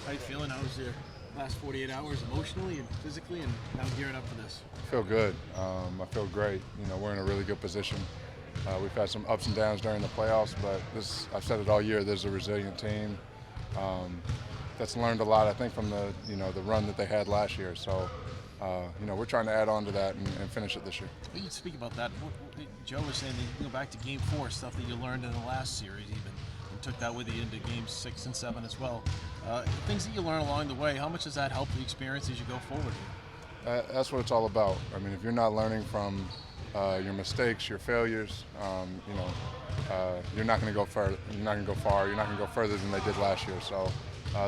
How you feeling? How was your last 48 hours emotionally and physically, and now gearing up for this? I feel good. I feel great. We're in a really good position. We've had some ups and downs during the playoffs, but I've said it all year, there's a resilient team that's learned a lot, I think, from the run that they had last year. So, we're trying to add on to that and finish it this year. You speak about that. Joe was saying that you go back to Game 4, stuff that you learned in the last series even, and took that with you into Games 6 and 7 as well. Things that you learn along the way, how much does that help the experience as you go forward? That's what it's all about. I mean, if you're not learning from your mistakes, your failures, you're not going to go far. You're not going to go far. You're not going to go further than they did last year. So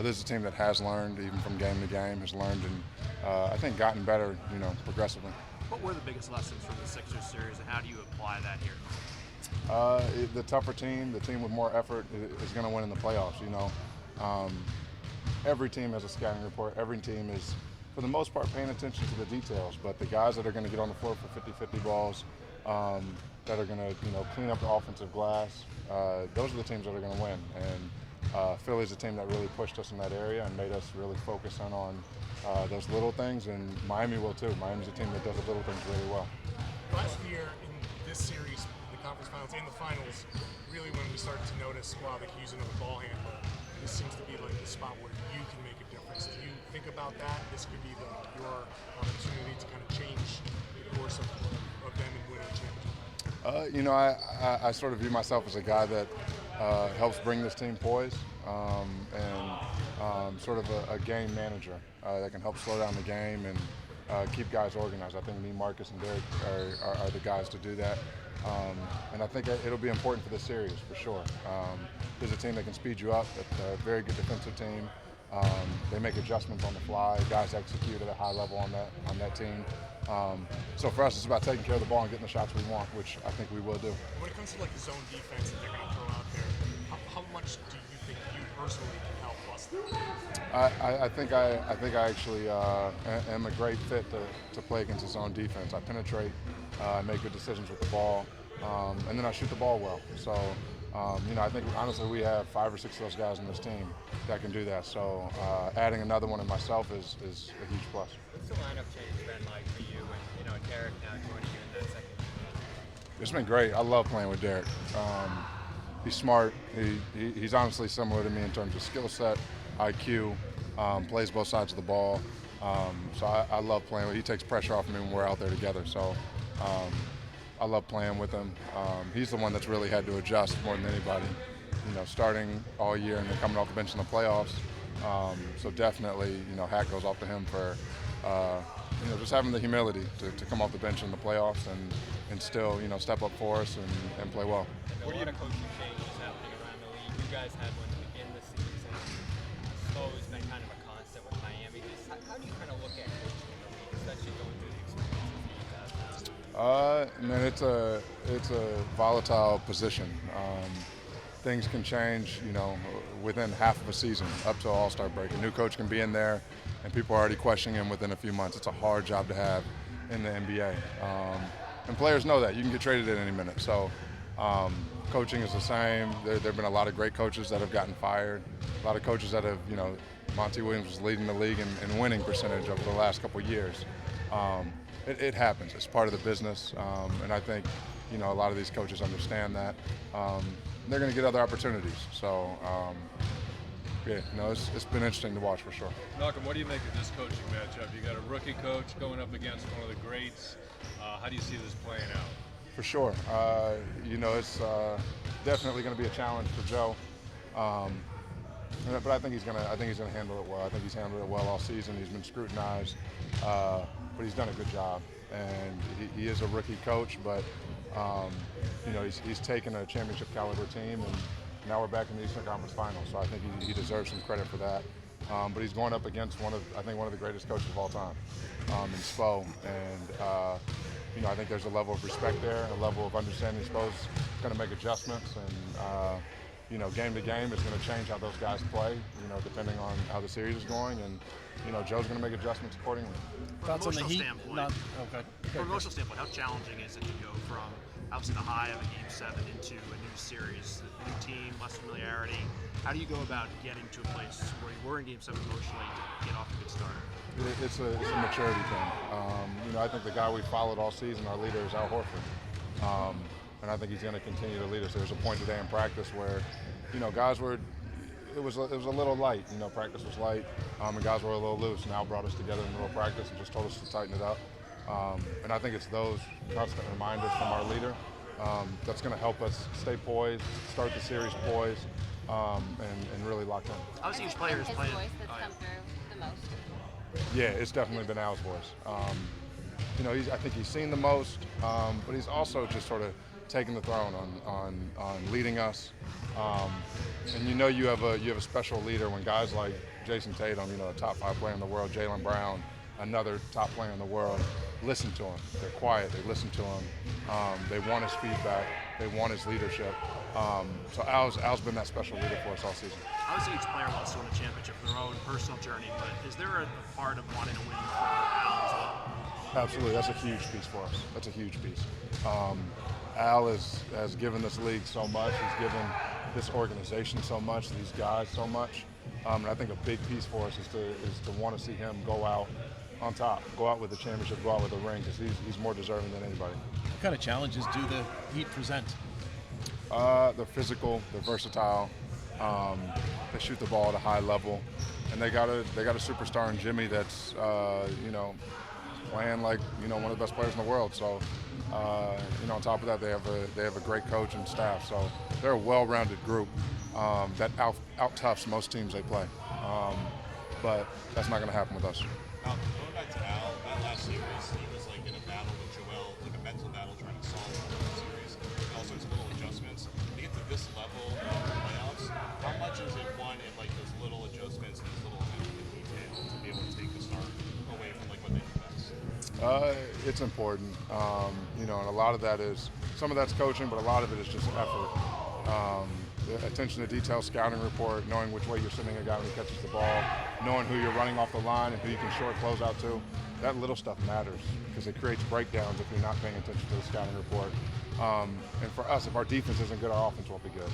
this is a team that has learned, even from game to game, has learned and I think gotten better, progressively. What were the biggest lessons from the Sixers series, and how do you apply that here? The tougher team, the team with more effort, is going to win in the playoffs. Every team has a scouting report. Every team is, for the most part, paying attention to the details. But the guys that are going to get on the floor for 50-50 balls, that are going to clean up the offensive glass, those are the teams that are going to win. And Philly's a team that really pushed us in that area and made us really focus on those little things, and Miami will too. Miami's a team that does the little things really well. Last year in this series, the conference finals and the finals, really when we started to notice, wow, they can use another ball handler. This seems to be like the spot where you can make a difference. Do you think about that? This could be your opportunity to kind of change the course of them and winning a championship? I sort of view myself as a guy that helps bring this team poised and sort of a game manager that can help slow down the game and keep guys organized. I think me, Marcus, and Derek are the guys to do that. And I think it'll be important for this series, for sure. There's a team that can speed you up, a very good defensive team. They make adjustments on the fly. Guys execute at a high level on that team. So for us, it's about taking care of the ball and getting the shots we want, which I think we will do. When it comes to like the zone defense that they're going to throw out there, how much do you think you personally can help us? I think I actually am a great fit to play against the zone defense. I penetrate, I make good decisions with the ball, and then I shoot the ball well. So, I think honestly we have 5 or 6 of those guys on this team that can do that. So adding another one in myself is a huge plus. What's the lineup change been like for you and Derek now joining you in that second? It's been great. I love playing with Derek. He's smart. He's honestly similar to me in terms of skill set, IQ, plays both sides of the ball. So I love playing with him. He takes pressure off me when we're out there together. So I love playing with him. He's the one that's really had to adjust more than anybody, starting all year and then coming off the bench in the playoffs. So definitely, hat goes off to him for, just having the humility to come off the bench in the playoffs and still, step up for us and play well. A lot of coaching changes happening around the league. You guys had one to begin the season. Slow has been kind of a constant with Miami. How do you kind of look at coaching in the league, especially going through the experiences you guys have? Man, it's a volatile position. Things can change, within half of a season up to All-Star break. A new coach can be in there, and people are already questioning him within a few months. It's a hard job to have in the NBA, and players know that. You can get traded at any minute. So, coaching is the same. There have been a lot of great coaches that have gotten fired. A lot of coaches that have, Monty Williams was leading the league in winning percentage over the last couple of years. It happens. It's part of the business, and I think, a lot of these coaches understand that. They're going to get other opportunities. So, it's been interesting to watch for sure. Malcolm, what do you make of this coaching matchup? You got a rookie coach going up against one of the greats. How do you see this playing out? For sure. It's definitely going to be a challenge for Joe. But I think he's going to handle it well. I think he's handled it well all season. He's been scrutinized, but he's done a good job. And he is a rookie coach, but he's taken a championship caliber team, and now we're back in the Eastern Conference Finals. So I think he deserves some credit for that. But he's going up against one of the greatest coaches of all time, in Spo, and I think there's a level of respect there, a level of understanding. Spo's going to make adjustments, and game to game is going to change how those guys play, depending on how the series is going, and Joe's going to make adjustments accordingly. Thoughts on the Heat? From an emotional standpoint, how challenging is it to go from obviously the high of a Game 7 into a new series, a new team, less familiarity. How do you go about getting to a place where you were in Game 7 emotionally to get off a good start? It's a maturity thing. I think the guy we followed all season, our leader, is Al Horford. And I think he's going to continue to lead us. There was a point today in practice where, guys were, it was a little light. Practice was light, and guys were a little loose. And Al brought us together in the middle of practice and just told us to tighten it up. And I think it's those constant reminders from our leader that's going to help us stay poised, start the series poised, and really locked in. Obviously, each player is his playing. voice that's come through the most. Yeah, it's definitely been Al's voice. I think he's seen the most, but he's also just sort of taking the throne on leading us. And you have a special leader when guys like Jason Tatum, a top 5 player in the world, Jaylen Brown, another top player in the world, listen to him. They're quiet. They listen to him. They want his feedback. They want his leadership. So Al's been that special leader for us all season. Obviously, each player wants to win a championship for their own personal journey, but is there a part of wanting to win for Al as well? Absolutely. That's a huge piece for us. That's a huge piece. Al has given this league so much. He's given this organization so much, these guys so much. And I think a big piece for us is to want to see him go out on top, go out with the championship, go out with a ring, because he's more deserving than anybody. What kind of challenges do the Heat present? They're physical, they're versatile, they shoot the ball at a high level, and they got a superstar in Jimmy that's playing like one of the best players in the world. So on top of that, they have a great coach and staff. So they're a well-rounded group that out-toughs most teams they play. But that's not going to happen with us. Going back to Al, that last series, he was like in a battle with Joel, like a mental battle trying to solve the series, and all sorts of little adjustments. To get to this level of the playoffs, how much is it one in like those little adjustments and those little detail to be able to take the start away from like what they do best? It's important, and a lot of that is, some of that's coaching, but a lot of it is just effort. The attention to detail, scouting report, knowing which way you're sending a guy when he catches the ball, knowing who you're running off the line and who you can short close out to. That little stuff matters because it creates breakdowns if you're not paying attention to the scouting report. And for us, if our defense isn't good, our offense won't be good.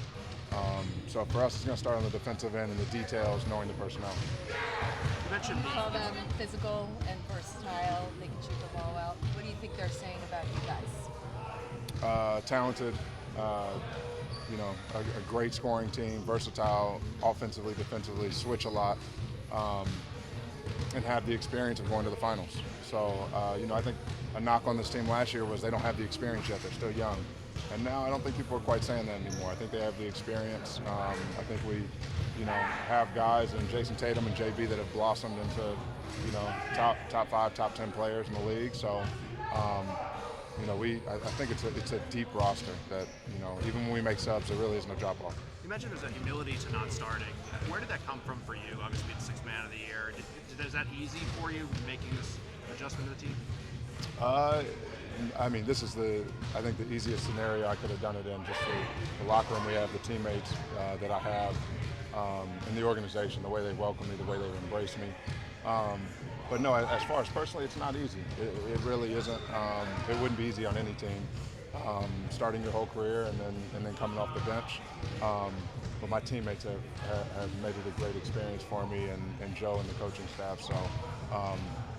So for us, it's going to start on the defensive end and the details, knowing the personnel. You mentioned You call them physical and versatile. They can shoot the ball out. What do you think they're saying about you guys? Talented, a great scoring team, versatile, offensively, defensively, switch a lot, and have the experience of going to the finals. So, I think a knock on this team last year was they don't have the experience yet. They're still young. And now I don't think people are quite saying that anymore. I think they have the experience. I think we, have guys in Jason Tatum and JB that have blossomed into, top 5, top 10 players in the league. So, I think it's a deep roster that, even when we make subs, there really isn't a drop off. You mentioned there's a humility to not starting. Where did that come from for you? Obviously, the 6th man of the year. Is that easy for you making this adjustment to the team? This is I think the easiest scenario I could have done it in, just the locker room we have, the teammates that I have, and the organization, the way they welcome me, the way they embrace me. But no, as far as personally, it's not easy. It really isn't. It wouldn't be easy on any team, starting your whole career and then coming off the bench. But my teammates have made it a great experience for me and Joe and the coaching staff. So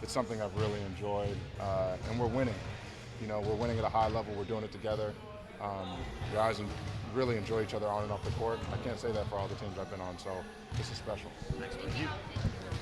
it's something I've really enjoyed, and we're winning. We're winning at a high level. We're doing it together. Guys really enjoy each other on and off the court. I can't say that for all the teams I've been on, so this is special. Thanks, man.